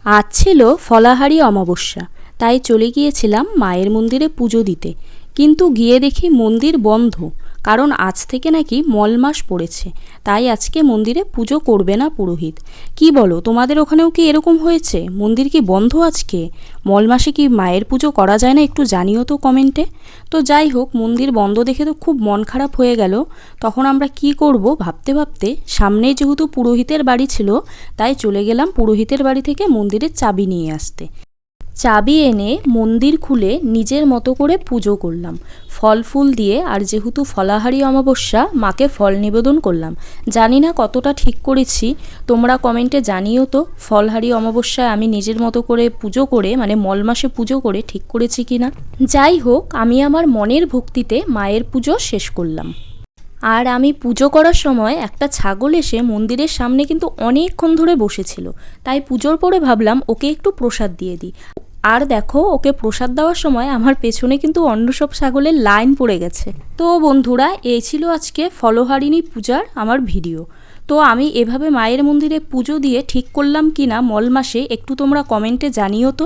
আজ ছিল ফলাহারি অমাবস্যা, তাই চলে গিয়েছিলাম মায়ের মন্দিরে পুজো দিতে। কিন্তু গিয়ে দেখি মন্দির বন্ধ, কারণ আজ থেকে নাকি মল মাস পড়েছে। তাই আজকে মন্দিরে পুজো করবে না পুরোহিত। কি বলো, তোমাদের ওখানেও কি এরকম হয়েছে? মন্দির কি বন্ধ আজকে? মল মাসে কি মায়ের পুজো করা যায় না? একটু জানিও তো কমেন্টে। তো যাই হোক, মন্দির বন্ধ দেখে তো খুব মন খারাপ হয়ে গেল। তখন আমরা কি করব ভাবতে ভাবতে সামনেই যেহেতু পুরোহিতের বাড়ি ছিল, তাই চলে গেলাম পুরোহিতের বাড়ি থেকে মন্দিরের চাবি নিয়ে আসতে। চাবি এনে মন্দির খুলে নিজের মতো করে পুজো করলাম ফল ফুল দিয়ে। আর যেহেতু ফলাহারি অমাবস্যা, মাকে ফল নিবেদন করলাম। জানি না কতটা ঠিক করেছি, তোমরা কমেন্টে জানিও তো ফলহারি অমাবস্যায় আমি নিজের মতো করে পুজো করে, মানে মল মাসে পুজো করে ঠিক করেছি কি না। যাই হোক, আমি আমার মনের ভক্তিতে মায়ের পুজো শেষ করলাম। আর আমি পুজো করার সময় একটা ছাগল এসে মন্দিরের সামনে কিন্তু অনেকক্ষণ ধরে বসেছিল। তাই পুজোর পরে ভাবলাম ওকে একটু প্রসাদ দিয়ে দিই। আর দেখো, ওকে প্রসাদ দেওয়ার সময় আমার পেছনে কিন্তু অন্য সব ছাগলের লাইন পড়ে গেছে। তো বন্ধুরা, এই ছিল আজকে ফলহারিণী পূজার আমার ভিডিও। তো আমি এভাবে মায়ের মন্দিরে পুজো দিয়ে ঠিক করলাম কি না মল মাসে, একটু তোমরা কমেন্টে জানিও তো।